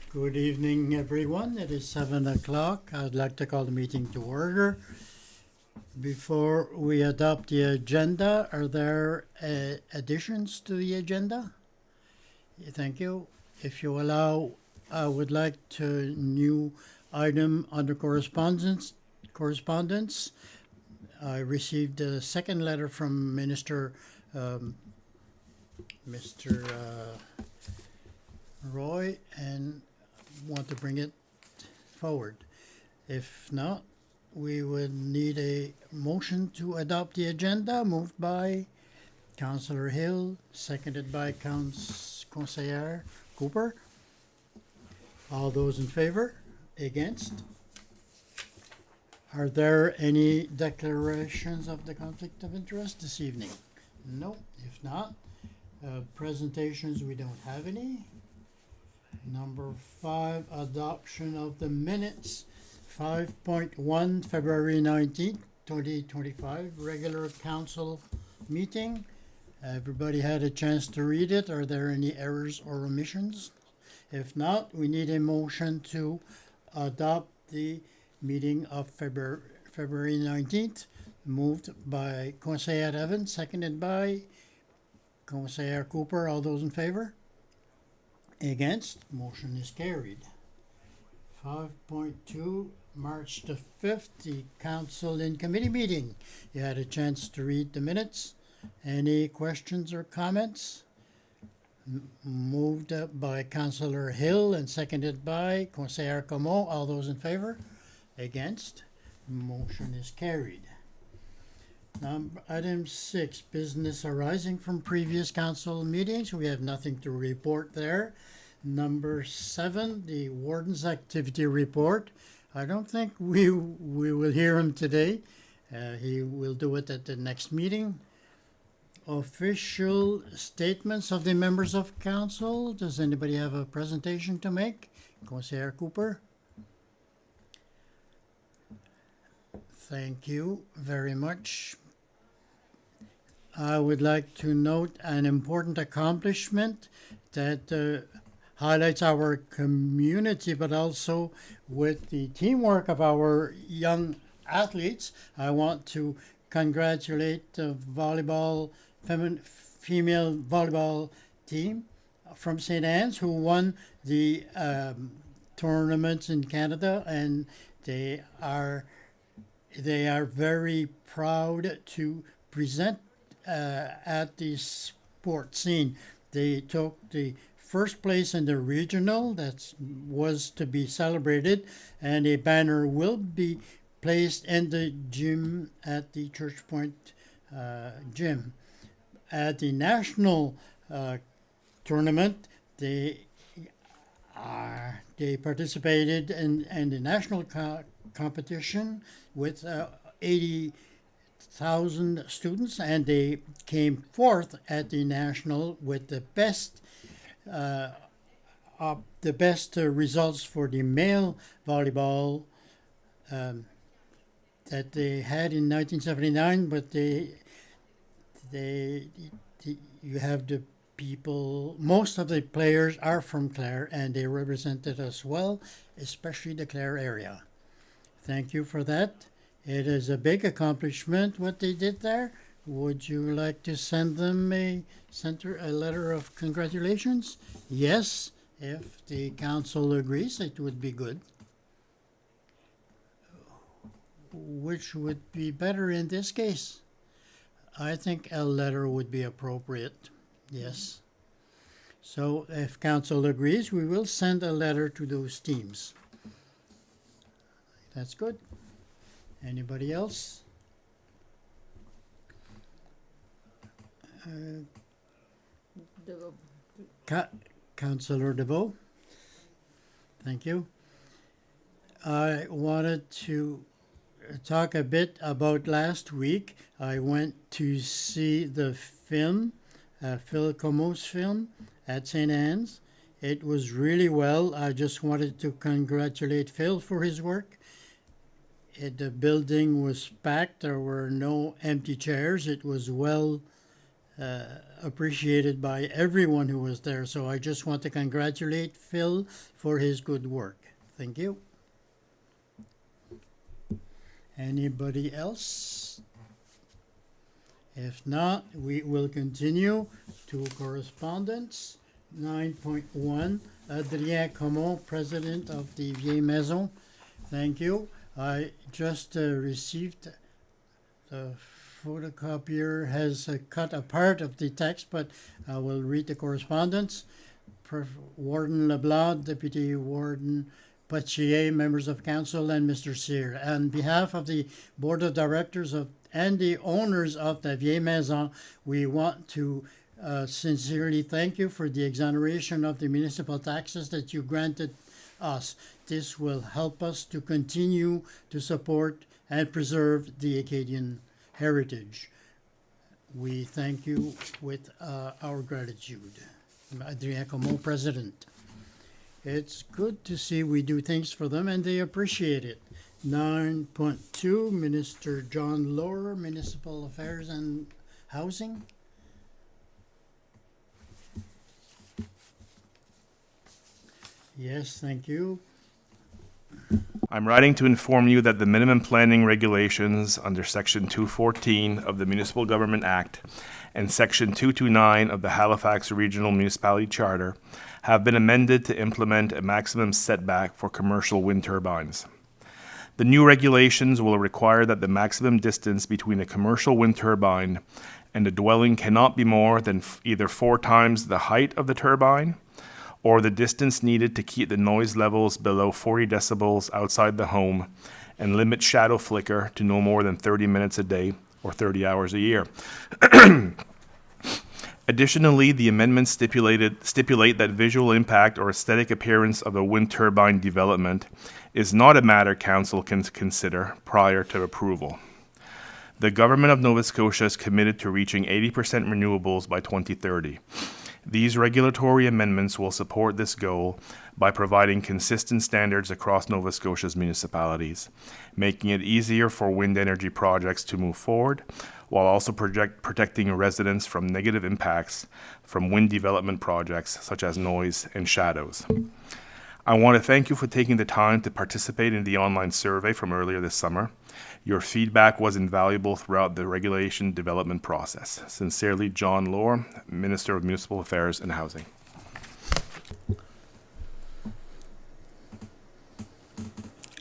Good evening, everyone. It is 7 o'clock. I'd like to call the meeting to order. Before we adopt the agenda, are there additions to the agenda? Thank you. If you allow, I would like to new item under correspondence. I received a second letter from Mr. Roy, and want to bring it forward. If not, we would need a motion to adopt the agenda, moved by Councillor Hill, seconded by Councillor Cooper. All those in favor? Against? Are there any declarations of the conflict of interest this evening? No. If not, presentations, we don't have any. Number 5, adoption of the minutes. 5.1, February 19th, 2025, regular council meeting. Everybody had a chance to read it. Are there any errors or omissions? If not, we need a motion to adopt the meeting of February 19th, moved by Councillor Evans, seconded by Councillor Cooper. All those in favor? Against? Motion is carried. 5.2, March the 5th, the council in committee meeting. You had a chance to read the minutes. Any questions or comments? Moved up by Councillor Hill and seconded by Councillor Comeau. All those in favor? Against? Motion is carried. Item 6, business arising from previous council meetings. We have nothing to report there. Number 7, the warden's activity report. I don't think we will hear him today. He will do it at the next meeting. Official statements of the members of council. Does anybody have a presentation to make? Councillor Cooper. Thank you very much. I would like to note an important accomplishment that highlights our community, but also with the teamwork of our young athletes. I want to congratulate the female volleyball team from St. Anne's who won the tournaments in Canada, and they are very proud to present at the sport scene. They took the first place in the regional that was to be celebrated, and a banner will be placed in the gym at the Church Point gym. At the national tournament, they participated in the national competition with 80,000 students, and they came fourth at the national with the best results for the male volleyball that they had in 1979. But you have the people, most of the players are from Clare, and they represented us well, especially the Clare area. Thank you for that. It is a big accomplishment what they did there. Would you like to send them a letter of congratulations? Yes, if the council agrees, it would be good. Which would be better in this case? I think a letter would be appropriate. Yes. So if council agrees, we will send a letter to those teams. That's good. Anybody else? Councillor DeVoe. Thank you. I wanted to talk a bit about last week. I went to see the film, Phil Comeau's film at St. Anne's. It was really well. I just wanted to congratulate Phil for his work. The building was packed. There were no empty chairs. It was well appreciated by everyone who was there. So I just want to congratulate Phil for his good work. Thank you. Anybody else? If not, we will continue to correspondence. 9.1, Adrien Comon, President of the Vieille Maison. Thank you. I just received, the photocopier has cut a part of the text, but I will read the correspondence. Warden LeBlanc, Deputy Warden Potier, members of council, and Mr. Cyr. On behalf of the Board of Directors and the owners of the Vieille Maison, we want to sincerely thank you for the exoneration of the municipal taxes that you granted us. This will help us to continue to support and preserve the Acadian heritage. We thank you with our gratitude. Adrien Comon, President. It's good to see we do things for them and they appreciate it. 9.2, Minister John Lohr, Municipal Affairs and Housing. Yes, thank you. I'm writing to inform you that the minimum planning regulations under Section 214 of the Municipal Government Act and Section 229 of the Halifax Regional Municipality Charter have been amended to implement a maximum setback for commercial wind turbines. The new regulations will require that the maximum distance between a commercial wind turbine and a dwelling cannot be more than either 4 times the height of the turbine or the distance needed to keep the noise levels below 40 decibels outside the home and limit shadow flicker to no more than 30 minutes a day or 30 hours a year. Additionally, the amendments stipulate that visual impact or aesthetic appearance of a wind turbine development is not a matter council can consider prior to approval. The Government of Nova Scotia is committed to reaching 80% renewables by 2030. These regulatory amendments will support this goal by providing consistent standards across Nova Scotia's municipalities, making it easier for wind energy projects to move forward, while also protecting residents from negative impacts from wind development projects such as noise and shadows. I want to thank you for taking the time to participate in the online survey from earlier this summer. Your feedback was invaluable throughout the regulation development process. Sincerely, John Lohr, Minister of Municipal Affairs and Housing.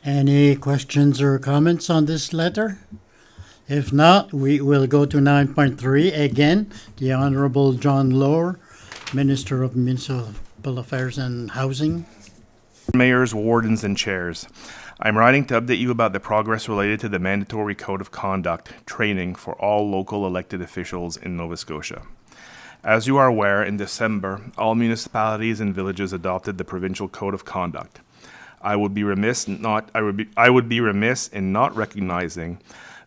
Any questions or comments on this letter? If not, we will go to 9.3. Again, the Honorable John Lohr, Minister of Municipal Affairs and Housing. Mayors, wardens, and chairs. I'm writing to update you about the progress related to the mandatory code of conduct training for all local elected officials in Nova Scotia. As you are aware, in December, all municipalities and villages adopted the provincial code of conduct. I would be remiss in not recognizing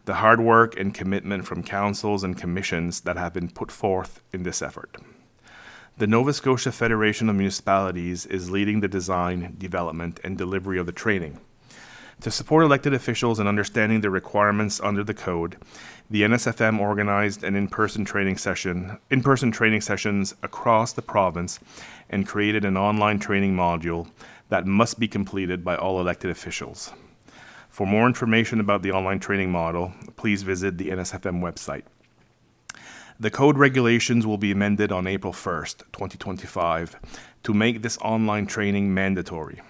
the hard work and commitment from councils and commissions that have been put forth in this effort. The Nova Scotia Federation of Municipalities is leading the design, development, and delivery of the training. To support elected officials in understanding the requirements under the code, the NSFM organized an in-person training sessions across the province and created an online training module that must be completed by all elected officials. For more information about the online training model, please visit the NSFM website. The code regulations will be amended on April 1st, 2025, to make this online training mandatory.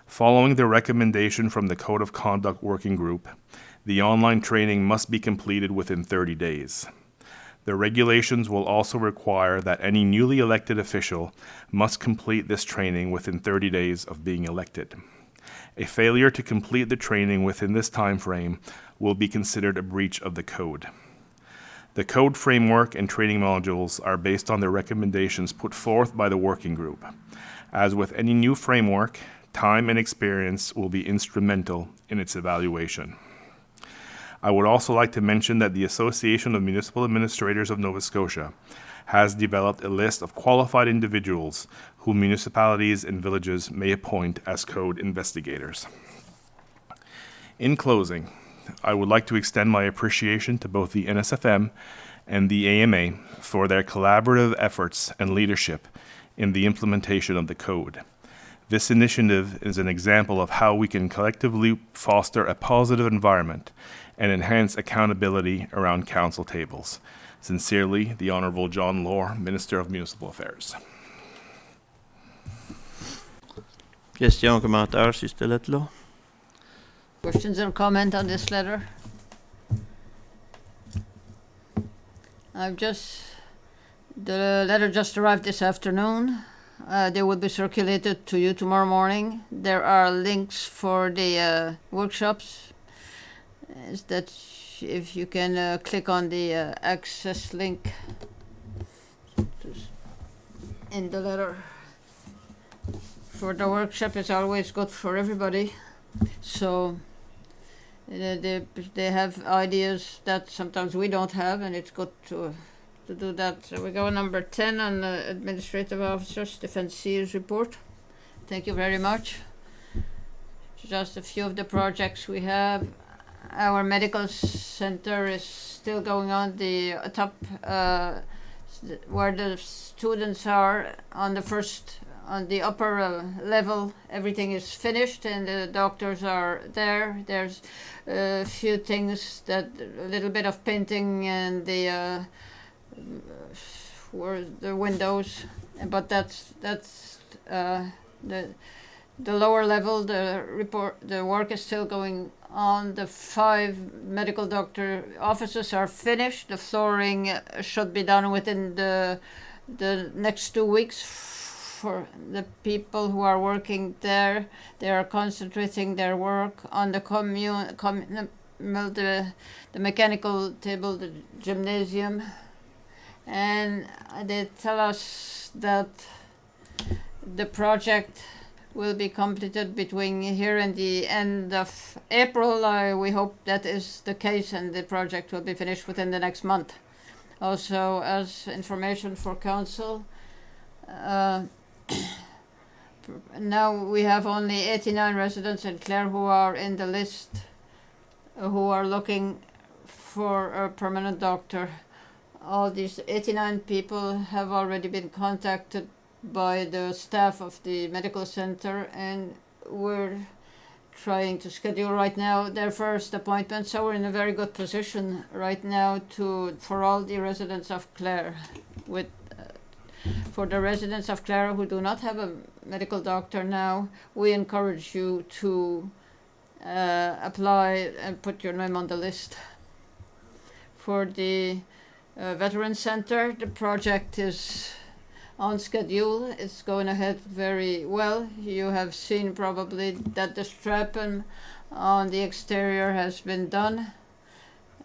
Following the recommendation from the Code of Conduct Working Group, the online training must be completed within 30 days. The regulations will also require that any newly elected official must complete this training within 30 days of being elected. A failure to complete the training within this time frame will be considered a breach of the code. The code framework and training modules are based on the recommendations put forth by the working group. As with any new framework, time and experience will be instrumental in its evaluation. I would also like to mention that the Association of Municipal Administrators of Nova Scotia has developed a list of qualified individuals who municipalities and villages may appoint as code investigators. In closing, I would like to extend my appreciation to both the NSFM and the AMA for their collaborative efforts and leadership in the implementation of the code. This initiative is an example of how we can collectively foster a positive environment and enhance accountability around council tables. Sincerely, the Honourable John Lohr, Minister of Municipal Affairs. Question, commentaire sur cette lettre-là? Questions or comment on this letter? The letter just arrived this afternoon. They will be circulated to you tomorrow morning. There are links for the workshops. Is that if you can click on the access link in the letter for the workshop, is always good for everybody. So they have ideas that sometimes we don't have, and it's good to do that. So we go number 10 on the Administrative Officers, Defence Seals report. Thank you very much. Just a few of the projects we have. Our medical center is still going on. The top where the students are on the upper level, everything is finished and the doctors are there. There's a few things a little bit of painting and the windows, but that's the lower level. The work is still going on. The 5 medical doctor offices are finished. The flooring should be done within the next 2 weeks. For the people who are working there, they are concentrating their work on the mechanical table, the gymnasium, and they tell us that the project will be completed between here and the end of April. We hope that is the case, and the project will be finished within the next month. Also, as information for council, now we have only 89 residents in Clare who are in the list, who are looking for a permanent doctor. All these 89 people have already been contacted by the staff of the medical center, and we're trying to schedule right now their first appointment. So we're in a very good position right now for all the residents of Clare. For the residents of Clare who do not have a medical doctor now, we encourage you to apply and put your name on the list. For the Veteran Center, the project is on schedule. It's going ahead very well. You have seen probably that the strapping on the exterior has been done,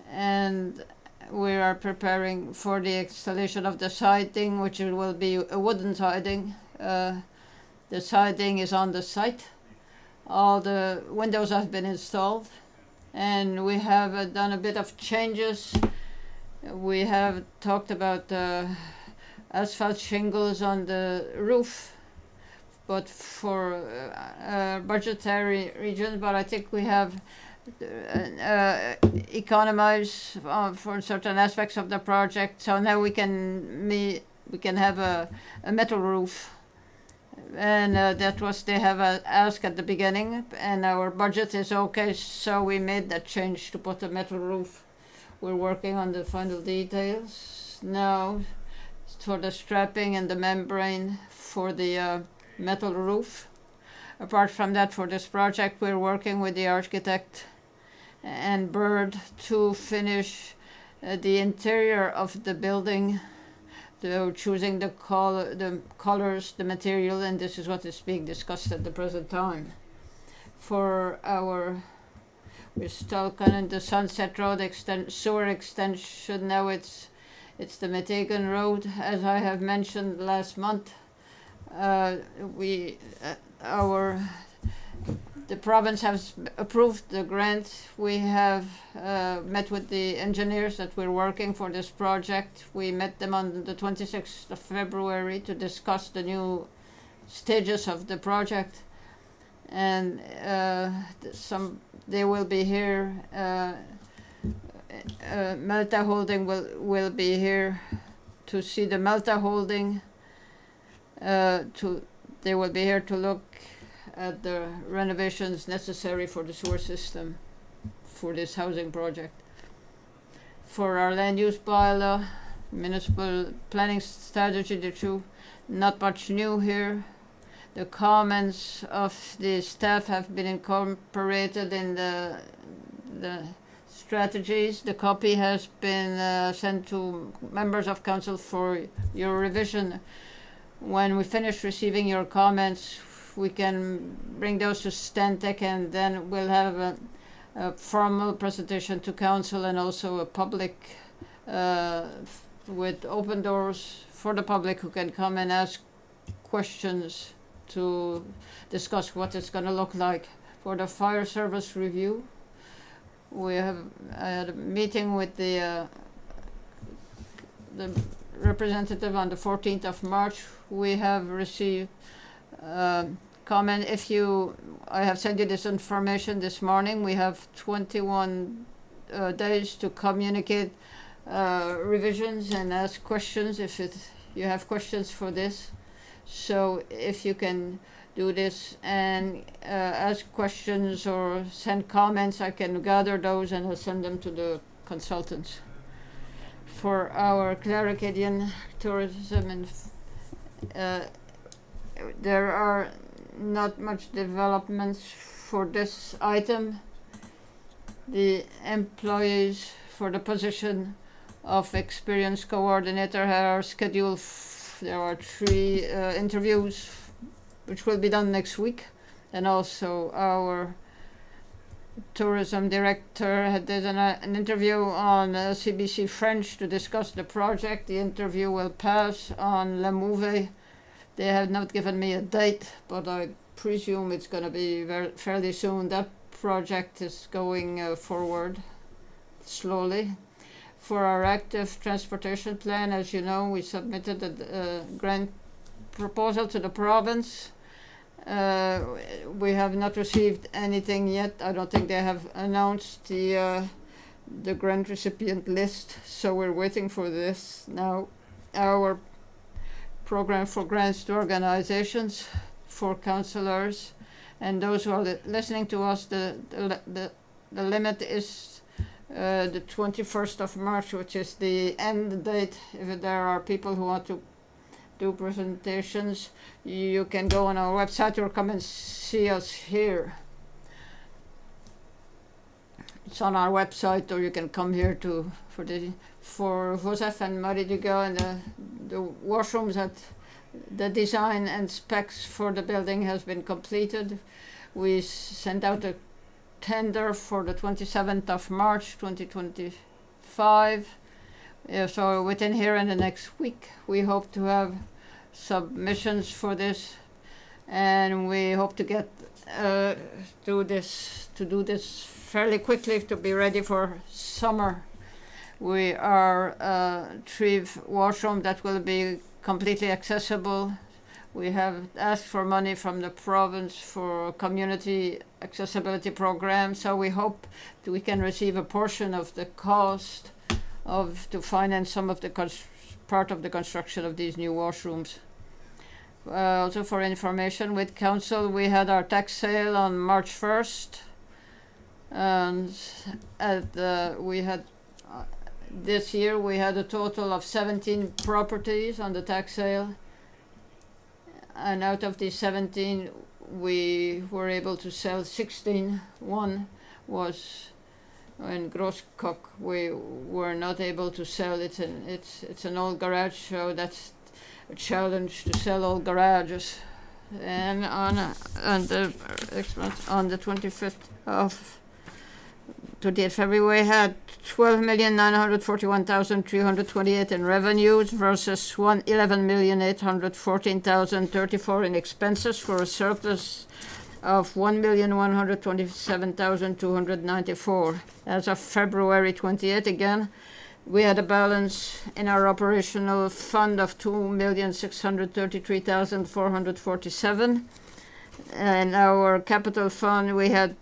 and we are preparing for the installation of the siding, which will be a wooden siding. The siding is on the site. All the windows have been installed, and we have done a bit of changes. We have talked about asphalt shingles on the roof, but for budgetary reasons, but I think we have economize for certain aspects of the project. So now we can have a metal roof, and that was they have asked at the beginning, and our budget is okay, so we made that change to put a metal roof. We're working on the final details now for the strapping and the membrane for the metal roof. Apart from that, for this project, we're working with the architect and Bird to finish the interior of the building. They're choosing the colors, the material, and this is what is being discussed at the present time. We're still on the Sunset Road sewer extension. Now it's the Metegan Road, as I have mentioned last month. The province has approved the grant. We have met with the engineers that we're working for this project. We met them on the 26th of February to discuss the new stages of the project. And they will be here. Malta Holding will be here to see the Malta holding. They will be here to look at the renovations necessary for the sewer system for this housing project. For our land use bylaw, municipal planning strategy, the two, not much new here. The comments of the staff have been incorporated in the strategies. The copy has been sent to members of council for your revision. When we finish receiving your comments, we can bring those to Stantec, and then we'll have a formal presentation to council and also a public with open doors for the public who can come and ask questions to discuss what it's going to look like. For the fire service review, I had a meeting with the representative on the 14th of March. We have received comment. I have sent you this information this morning. We have 21 days to communicate revisions and ask questions if you have questions for this. So if you can do this and ask questions or send comments, I can gather those and I'll send them to the consultants. For our Clare Acadian tourism, and there are not much developments for this item. The employees for the position of experienced coordinator are scheduled. There are 3 interviews which will be done next week, and also our tourism director did an interview on CBC French to discuss the project. The interview will pass on Le Mouvet. They have not given me a date, but I presume it's going to be fairly soon. That project is going forward slowly. For our active transportation plan, as you know, we submitted a grant proposal to the province. We have not received anything yet. I don't think they have announced the grant recipient list, so we're waiting for this. Now, our program for grants to organizations, for councillors, and those who are listening to us, the limit is the 21st of March, which is the end date. If there are people who want to do presentations, you can go on our website or come and see us here. It's on our website, or you can come here for Joseph and Marie Dugas, and the washrooms. That the design and specs for the building has been completed. We sent out a tender for the 27th of March 2025. So within here and the next week, we hope to have submissions for this, and we hope to get do this fairly quickly to be ready for summer. We are 3 washroom that will be completely accessible. We have asked for money from the province for community accessibility program, so we hope that we can receive a portion of the cost to finance some of the part of the construction of these new washrooms. Also for information, with council, we had our tax sale on March 1st, and this year we had a total of 17 properties on the tax sale, and out of these 17 we were able to sell 16. One was in Groscock. We were not able to sell it, and it's an old garage, so that's a challenge to sell old garages. And on the 25th of 28th February, we had 12,941,328 in revenues versus 11,814,034 in expenses, for a surplus of 1,127,294. As of February 28th, again, we had a balance in our operational fund of 2,633,447. And our capital fund, we had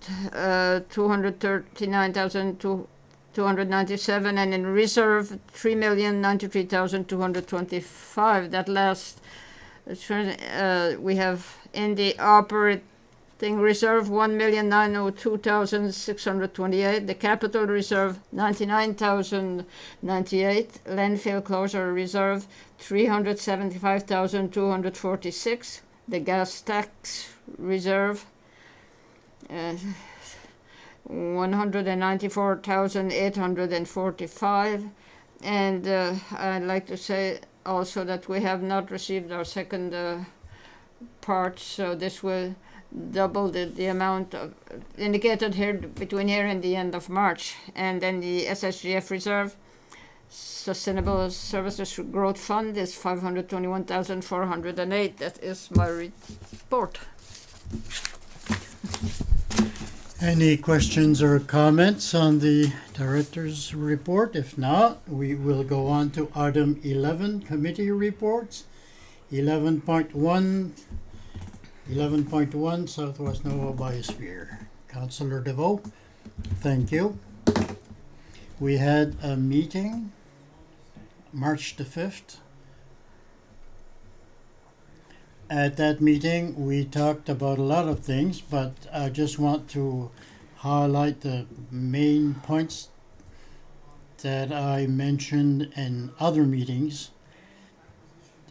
239,200 297, and in reserve 3,093,225. That last we have in the operating reserve 1,902,628, the capital reserve 99,098, landfill closure reserve 375,246, the gas tax reserve 194,845, and I'd like to say also that we have not received our second part, so this will double the amount of indicated here between here and the end of March. And then the SSGF reserve, Sustainable Services Growth Fund, is 521,408. That is my report. Any questions or comments on the director's report? If not, we will go on to item 11, committee reports. 11.1 Southwest Nova Biosphere. Councillor DeVoe, thank you. We had a meeting March the 5th. At that meeting, we talked about a lot of things, but I just want to highlight the main points that I mentioned in other meetings.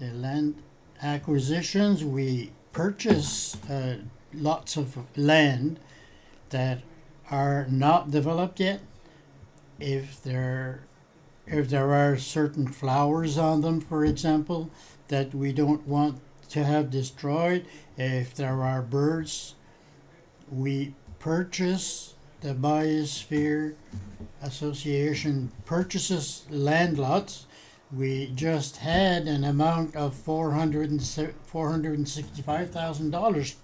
The land acquisitions, we purchase lots of land that are not developed yet. If there are certain flowers on them, for example, that we don't want to have destroyed, if there are birds, we purchase, the Biosphere Association purchases land lots. We just had an amount of $465,000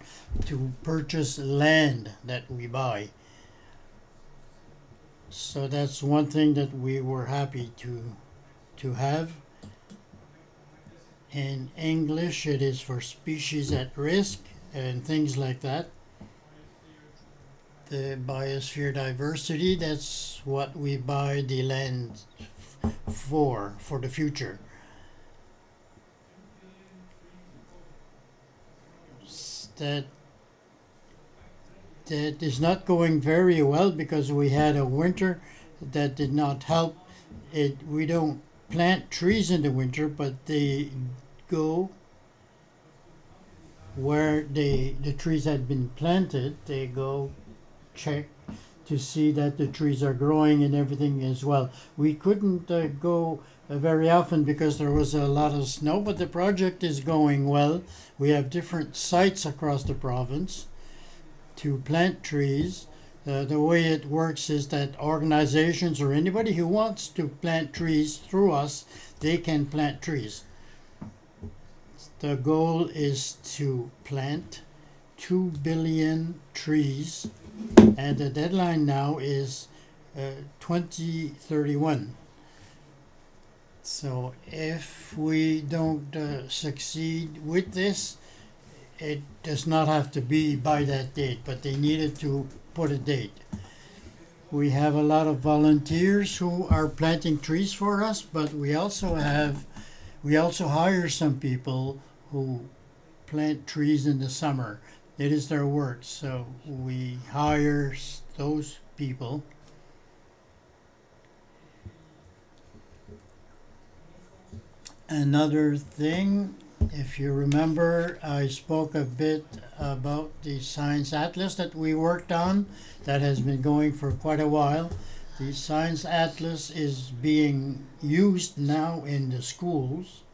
to purchase land that we buy. So that's one thing that we were happy to have. In English, it is for species at risk and things like that. The biosphere diversity, that's what we buy the land for the future. That is not going very well because we had a winter that did not help. We don't plant trees in the winter, but they go where the trees had been planted. They go check to see that the trees are growing and everything as well. We couldn't go very often because there was a lot of snow, but the project is going well. We have different sites across the province to plant trees. The way it works is that organizations or anybody who wants to plant trees through us, they can plant trees. The goal is to plant 2 billion trees, and the deadline now is 2031. So if we don't succeed with this, it does not have to be by that date, but they needed to put a date. We have a lot of volunteers who are planting trees for us, but we also hire some people who plant trees in the summer. It is their work, so we hire those people. Another thing, if you remember, I spoke a bit about the Science Atlas that we worked on. That has been going for quite a while. The Science Atlas is being used now in the schools.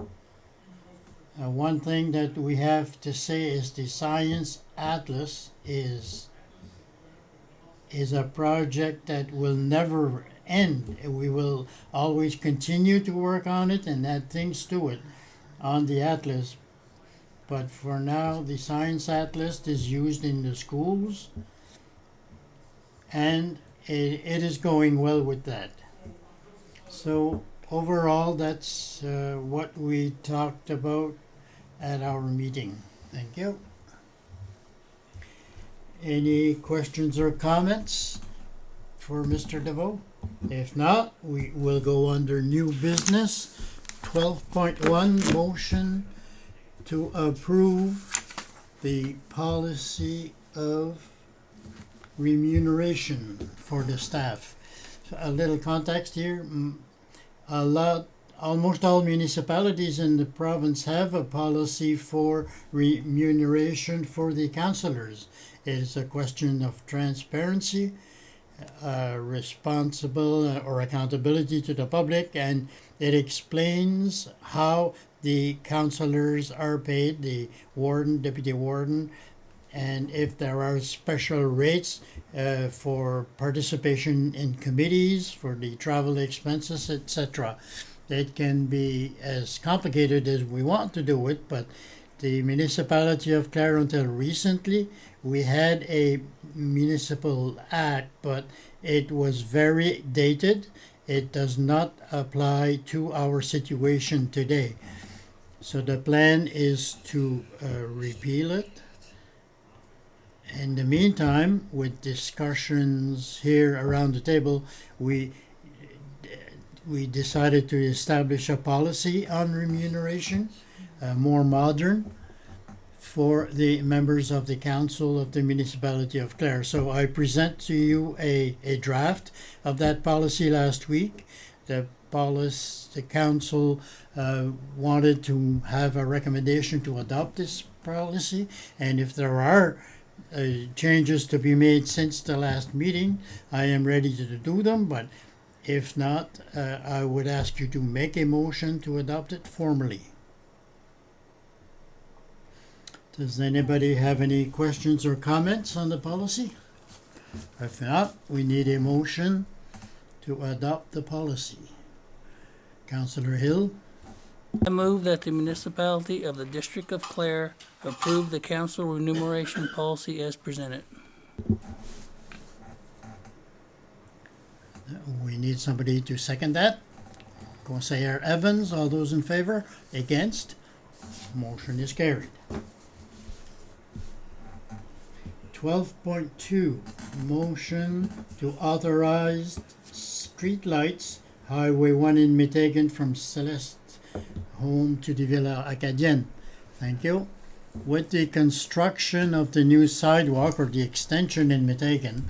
One thing that we have to say is the Science Atlas is a project that will never end. We will always continue to work on it and add things to it on the Atlas. But for now, the Science Atlas is used in the schools, and it is going well with that. So overall, that's what we talked about at our meeting. Thank you. Any questions or comments for Mr. DeVoe? If not, we will go under new business. 12.1, motion to approve the policy of remuneration for the staff. So a little context here. Almost all municipalities in the province have a policy for remuneration for the councillors. It is a question of transparency, responsible or accountability to the public, and it explains how the councillors are paid, the warden, deputy warden, and if there are special rates for participation in committees, for the travel expenses, etc. It can be as complicated as we want to do it, but the municipality of Clare, until recently, we had a municipal act, but it was very dated. It does not apply to our situation today. So the plan is to repeal it. In the meantime, with discussions here around the table, we decided to establish a policy on remuneration, more modern, for the members of the council of the municipality of Clare. So I present to you a draft of that policy last week. The council wanted to have a recommendation to adopt this policy, and if there are changes to be made since the last meeting, I am ready to do them, but if not, I would ask you to make a motion to adopt it formally. Does anybody have any questions or comments on the policy? If not, we need a motion to adopt the policy. Councillor Hill? I move that the municipality of the District of Clare approve the council remuneration policy as presented. We need somebody to second that. Councillor Evans, all those in favor? Against? Motion is carried. 12.2, motion to authorize street lights, Highway 1 in Métégan from Celeste Home to the Villa Acadienne. Thank you. With the construction of the new sidewalk or the extension in Métégan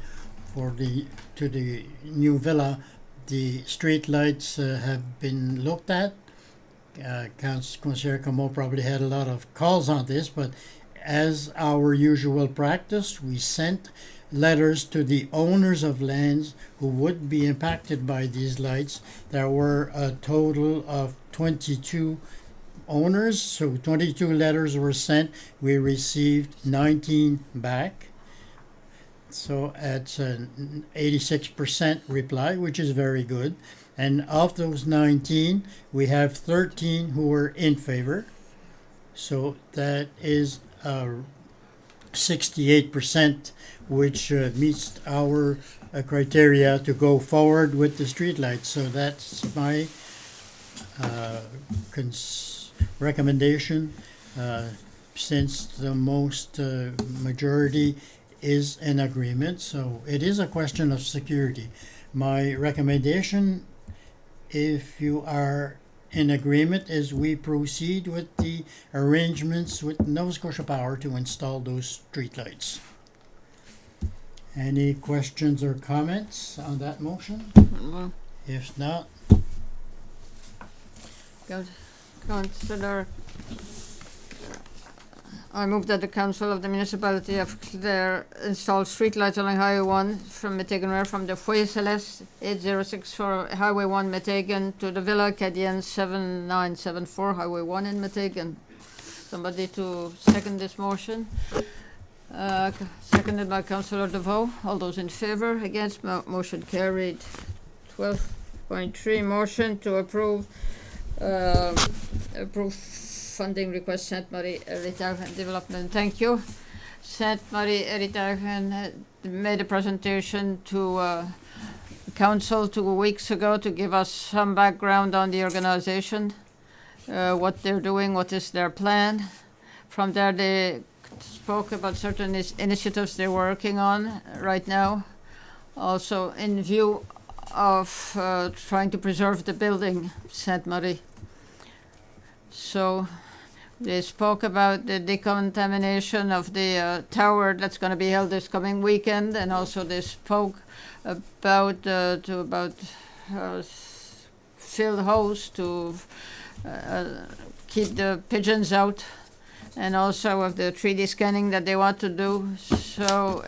to the new villa, the street lights have been looked at. Councillor Comeau probably had a lot of calls on this, but as our usual practice, we sent letters to the owners of lands who would be impacted by these lights. There were a total of 22 owners, so 22 letters were sent. We received 19 back. So it's an 86% reply, which is very good. And of those 19, we have 13 who were in favor. So that is 68%, which meets our criteria to go forward with the streetlights. So that's my recommendation, since the most majority is in agreement. So it is a question of security. My recommendation, if you are in agreement, is we proceed with the arrangements with Nova Scotia Power to install those streetlights. Any questions or comments on that motion? Well, If not, Councillor, I move that the council of the municipality of Clare install streetlights along Highway 1 from Métégan from the Foyer Celeste 8064 Highway 1 Métégan to the Villa Acadienne 7974 Highway 1 in Métégan. Somebody to second this motion? Seconded by Councillor DeVoe. All those in favour? Against? Motion carried. 12.3, motion to approve funding request Sainte Marie Héritage Development. Thank you. Sainte Marie Héritage made a presentation to council 2 weeks ago to give us some background on the organization, what they're doing, what is their plan. From there they spoke about certain initiatives they're working on right now. Also in view of trying to preserve the building, Sainte Marie. So they spoke about the decontamination of the tower that's going to be held this coming weekend, and also they spoke about fill hose to keep the pigeons out, and also of the 3D scanning that they want to do. So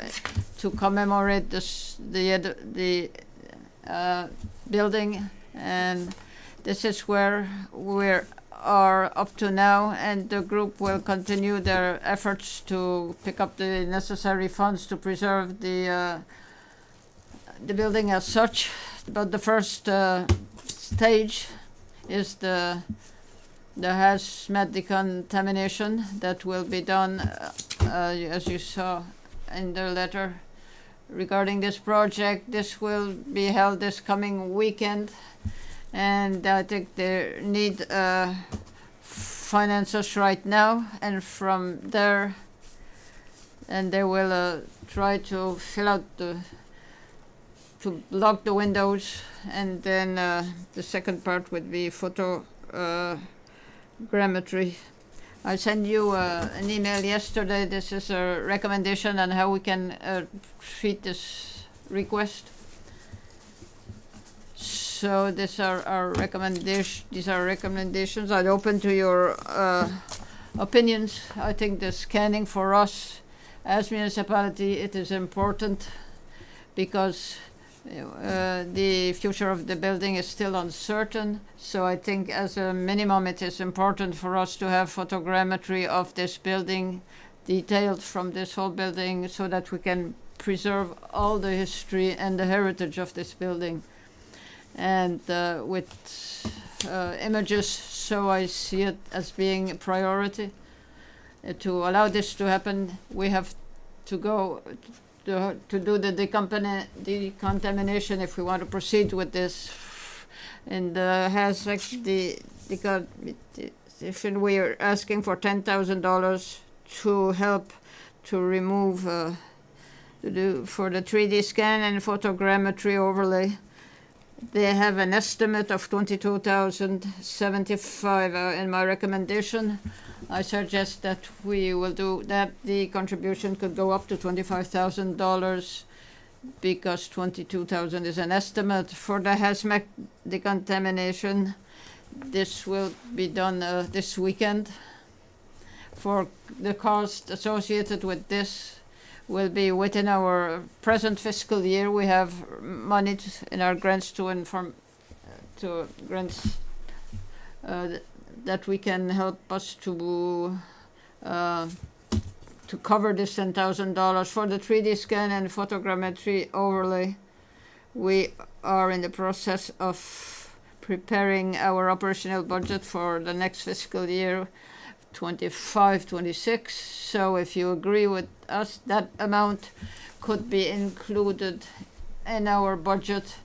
to commemorate the building, and this is where we are up to now, and the group will continue their efforts to pick up the necessary funds to preserve the building as such. But the first stage is the hazmat decontamination that will be done, as you saw in the letter regarding this project. This will be held this coming weekend, and I think they need finances right now, and from there, and they will try to fill out to block the windows, and then the second part would be photogrammetry. I sent you an email yesterday. This is a recommendation on how we can treat this request. So these are our recommendations. I'm open to your opinions. I think the scanning for us as municipality, it is important because the future of the building is still uncertain. So I think as a minimum it is important for us to have photogrammetry of this building, detailed from this whole building, so that we can preserve all the history and the heritage of this building. And with images, so I see it as being a priority. To allow this to happen, we have to go to do the decontamination if we want to proceed with this. And has actually if we are asking for $10,000 to help to remove for the 3D scan and photogrammetry overlay. They have an estimate of $22,075 in my recommendation. I suggest that we will do that. The contribution could go up to $25,000 because $22,000 is an estimate. For the hazmat decontamination, this will be done this weekend. For the cost associated with this will be within our present fiscal year. We have money in our grants to grants that we can help us to cover this $10,000 for the 3D scan and photogrammetry overlay. We are in the process of preparing our operational budget for the next fiscal year, 25-26. So if you agree with us, that amount could be included in our budget,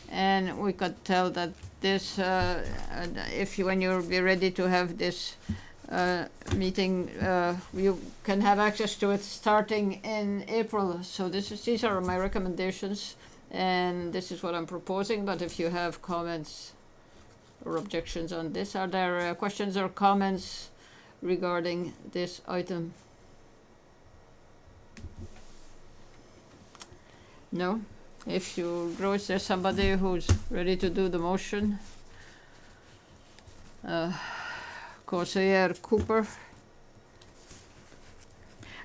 and we could tell that this when you'll be ready to have this meeting, you can have access to it starting in April. So these are my recommendations, and this is what I'm proposing. But if you have comments or objections on this, are there questions or comments regarding this item? No? If you grow, is there somebody who's ready to do the motion? Conseiller Cooper.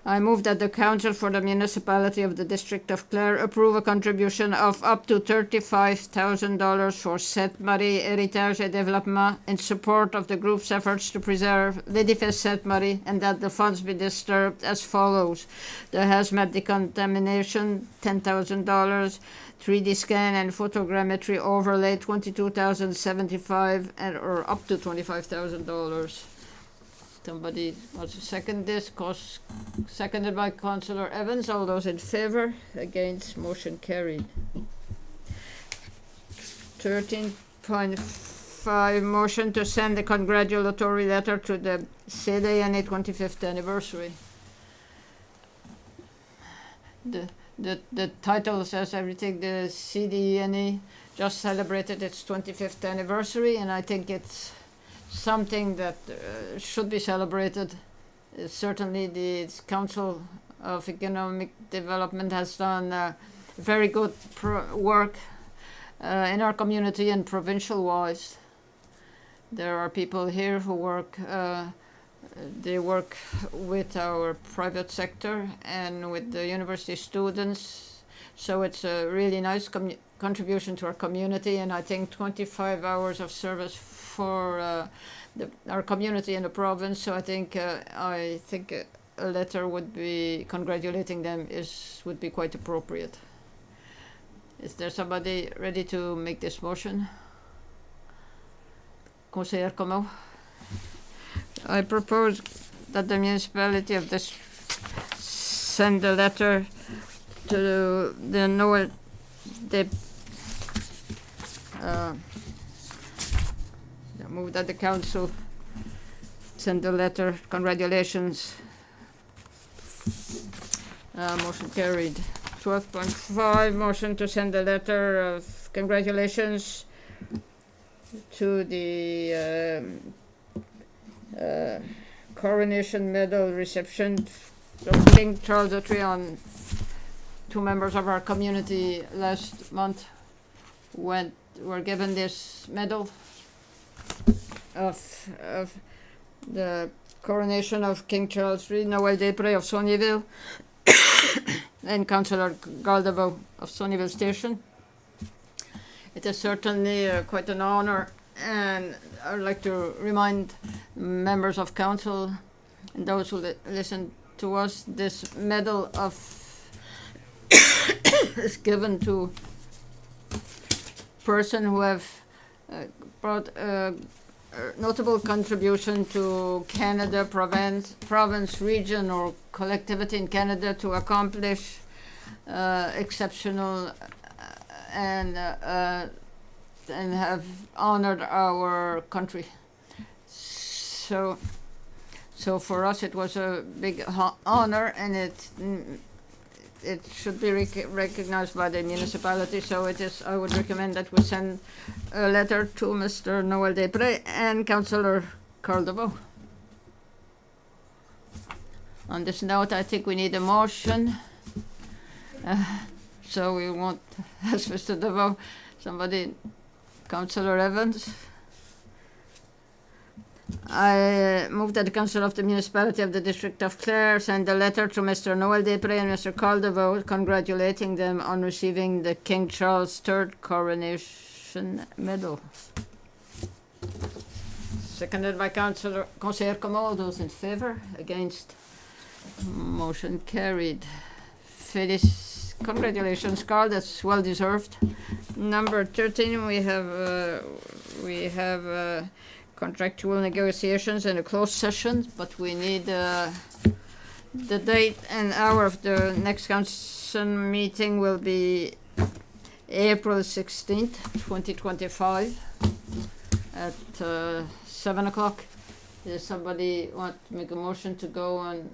I move that the Council for the Municipality of the District of Clare approve a contribution of up to $35,000 for Sainte Marie Héritage et Développement in support of the group's efforts to preserve l'édifice Sainte Marie, and that the funds be disturbed as follows: the hazmat decontamination, $10,000, 3D scan and photogrammetry overlay, $22,075, or up to $25,000. Somebody wants to second this? Seconded by Councillor Evans. All those in favour? Against? Motion carried. 13.5, motion to send a congratulatory letter to the CDNE 25th anniversary. The title says everything. The CDNE just celebrated its 25th anniversary, and I think it's something that should be celebrated. Certainly, the Council of Economic Development has done very good work in our community and provincial-wise. There are people here who work. They work with our private sector and with the university students. So it's a really nice contribution to our community, and I think 25 hours of service for our community in the province. So I think a letter would be congratulating them would be quite appropriate. Is there somebody ready to make this motion? Conseiller Como? I propose that the municipality of this send a letter to the Noel move that the council send a letter. Congratulations. Motion carried. 12.5, motion to send a letter of congratulations to the coronation medal reception of King Charles III on 2 members of our community last month were given this medal of the coronation of King Charles III, Noel Desprez of Sonyville and Councillor Galdevo of Sonyville Station. It is certainly quite an honor, and I would like to remind members of council and those who listen to us, this medal is given to person who have brought a notable contribution to Canada, province, region, or collectivity in Canada to accomplish exceptional and have honored our country. So for us it was a big honor, and it should be recognized by the municipality. So it is. I would recommend that we send a letter to Mr. Noel Desprez and Councillor Caldevo. On this note, I think we need a motion. So we won't ask Mr. Devo. Somebody, Councillor Evans. I move that the Council of the Municipality of the District of Clare send a letter to Mr. Noel Desprez and Mr. Caldevo congratulating them on receiving the King Charles III Coronation Medal. Seconded by Councillor Como. All those in favour? Against? Motion carried. Congratulations, Carl. That's well deserved. Number 13, we have contractual negotiations in a closed session, but we need the date and hour of the next council meeting will be April 16th, 2025 at 7 o'clock. Does somebody want to make a motion to go on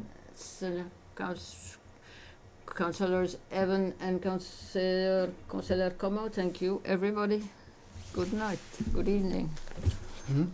Councillors Evan and Councillor Como? Thank you, everybody. Good night. Good evening. Mm-hmm.